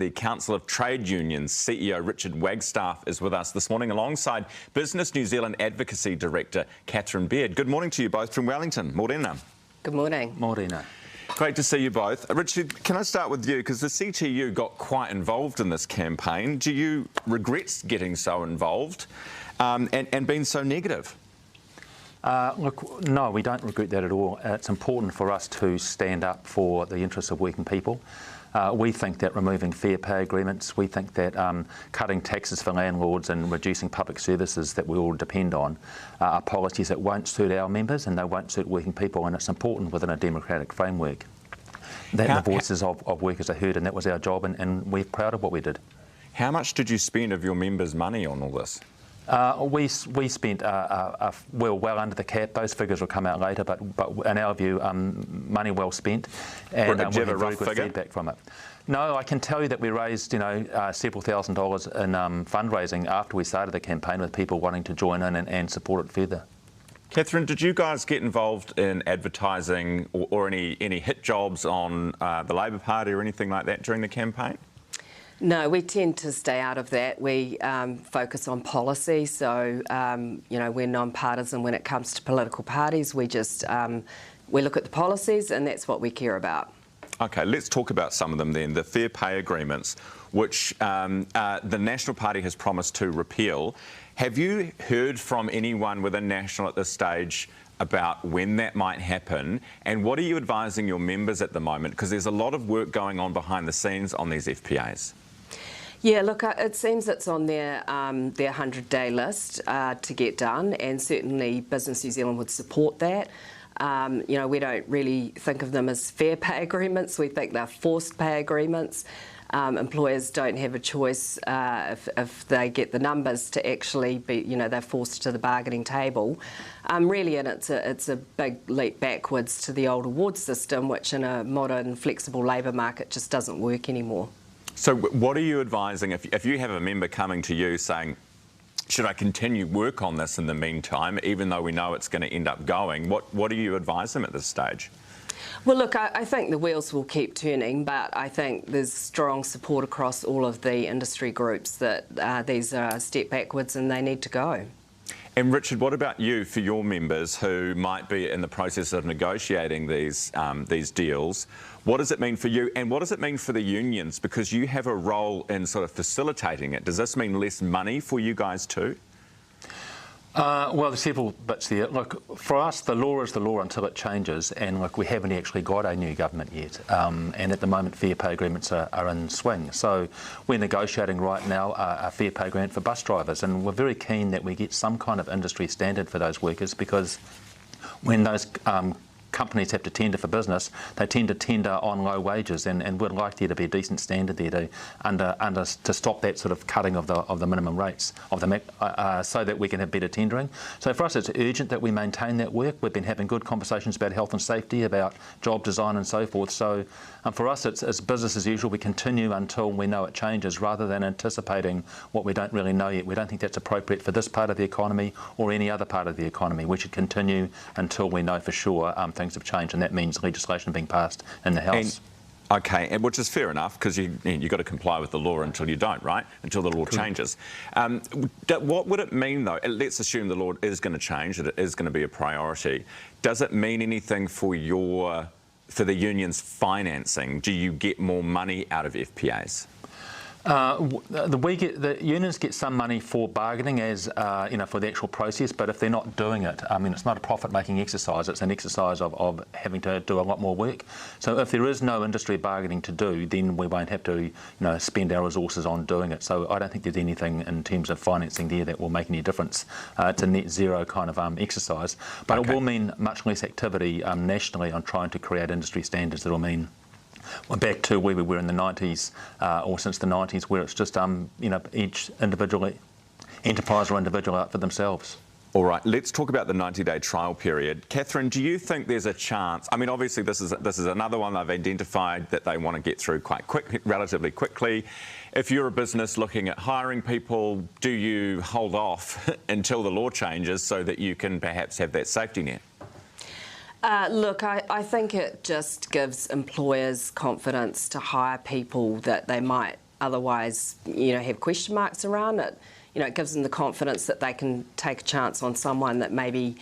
the Council of Trade Unions CEO Richard Wagstaff is with us this morning alongside Business New Zealand Advocacy Director Catherine Beard. Good morning to you both from Wellington. Morena. Good morning. Morena. Great to see you both. Richard, can I start with you? Because the CTU got quite involved in this campaign. Do you regret getting so involved and being so negative? Look, no, we don't regret that at all. It's important for us to stand up for the interests of working people. We think that removing fair pay agreements, we think that cutting taxes for landlords and reducing public services that we all depend on are policies that won't suit our members and they won't suit working people, and it's important within a democratic framework that the voices of workers are heard, and that was our job, and we're proud of what we did. How much did you spend of your members' money on all this? We spent well under the cap. Those figures will come out later, but in our view, money well spent, and we had very good feedback from it. No, I can tell you that we raised several $1,000s in fundraising after we started the campaign, with people wanting to join in and support it further. Catherine, did you guys get involved in advertising or any hit jobs on the Labor Party or anything like that during the campaign? No, we tend to stay out of that. We focus on policy, so we're non-partisan when it comes to political parties. We just we look at the policies, and that's what we care about. Okay, let's talk about some of them then. The fair pay agreements, which the National Party has promised to repeal. Have you heard from anyone within National at this stage about when that might happen, and what are you advising your members at the moment? Because there's a lot of work going on behind the scenes on these FPAs. Yeah, look, it seems it's on their 100-day list to get done, and certainly Business New Zealand would support that. We don't really think of them as fair pay agreements. We think they're forced pay agreements. Employers don't have a choice if they get the numbers to actually be, they're forced to the bargaining table. Really, and it's a big leap backwards to the old award system, which in a modern, flexible labour market just doesn't work anymore. So what are you advising if you have a member coming to you saying, should I continue work on this in the meantime, even though we know it's going to end up going? What do you advise them at this stage? Well, look, I think the wheels will keep turning, but I think there's strong support across all of the industry groups that these are a step backwards and they need to go. And Richard, what about you for your members who might be in the process of negotiating these deals? What does it mean for you, and what does it mean for the unions? Because you have a role in sort of facilitating it. Does this mean less money for you guys too? Well, there's several bits there. Look, for us, the law is the law until it changes, and look, we haven't actually got a new government yet. And at the moment, fair pay agreements are in swing. So we're negotiating right now a fair pay agreement for bus drivers, and we're very keen that we get some kind of industry standard for those workers, because when those companies have to tender for business, they tend to tender on low wages, and we'd like there to be a decent standard there to stop that sort of cutting of the minimum rates of so that we can have better tendering. So for us, it's urgent that we maintain that work. We've been having good conversations about health and safety, about job design and so forth. So for us, it's business as usual. We continue until we know it changes, rather than anticipating what we don't really know yet. We don't think that's appropriate for this part of the economy or any other part of the economy. We should continue until we know for sure things have changed, and that means legislation being passed in the House. Okay, which is fair enough, because you've got to comply with the law until you don't, right? Until the law changes. What would it mean, though? Let's assume the law is going to change, that it is going to be a priority. Does it mean anything for the union's financing? Do you get more money out of FPAs? The unions get some money for bargaining, as for the actual process. But if they're not doing it, it's not a profit-making exercise. It's an exercise of having to do a lot more work. So if there is no industry bargaining to do, then we won't have to, spend our resources on doing it. So I don't think there's anything in terms of financing there that will make any difference. It's a net zero kind of exercise, but it will mean much less activity nationally on trying to create industry standards. That'll mean we're back to where we were in the 90s, or since the 90s, where it's just each enterprise or individual out for themselves. All right, let's talk about the 90-day trial period. Catherine, do you think there's a chance? I mean, obviously this is another one they've identified that they want to get through relatively quickly. If you're a business looking at hiring people, do you hold off until the law changes so that you can perhaps have that safety net? Look, I think it just gives employers confidence to hire people that they might otherwise, have question marks around it. It gives them the confidence that they can take a chance on someone that maybe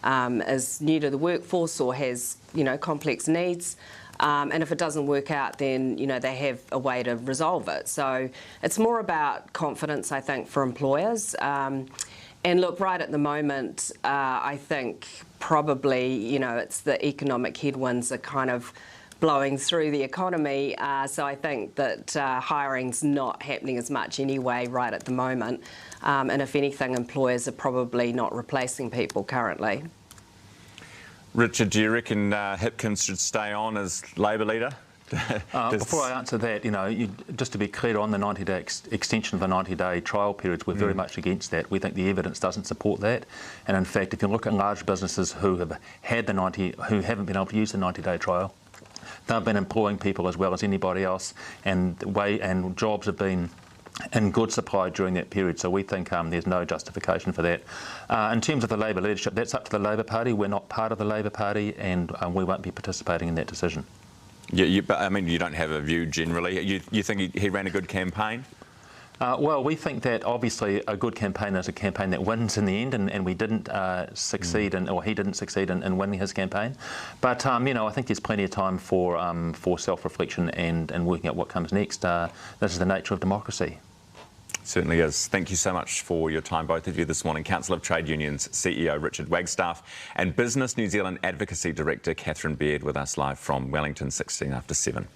is new to the workforce or has, complex needs. And if it doesn't work out, then, they have a way to resolve it. So it's more about confidence, I think, for employers. And look, right at the moment, I think probably, it's the economic headwinds are kind of blowing through the economy. So I think that hiring's not happening as much anyway right at the moment. And if anything, employers are probably not replacing people currently. Richard, do you reckon Hipkins should stay on as Labor leader? Before I answer that, just to be clear on the 90-day extension of the 90-day trial periods, we're very much against that. We think the evidence doesn't support that, and in fact, if you look at large businesses who have had who haven't been able to use the 90-day trial, they've been employing people as well as anybody else, and jobs have been in good supply during that period. So we think there's no justification for that. In terms of the Labor leadership, that's up to the Labor Party. We're not part of the Labor Party, and we won't be participating in that decision. Yeah, but I mean, you don't have a view generally. You think he ran a good campaign? Well, we think that obviously a good campaign is a campaign that wins in the end, and we didn't succeed, or he didn't succeed in winning his campaign. But I think there's plenty of time for self-reflection and working out what comes next. This is the nature of democracy. Certainly is. Thank you so much for your time, both of you, this morning. Council of Trade Unions CEO Richard Wagstaff and Business New Zealand Advocacy Director Catherine Baird with us live from Wellington, 16 after 7.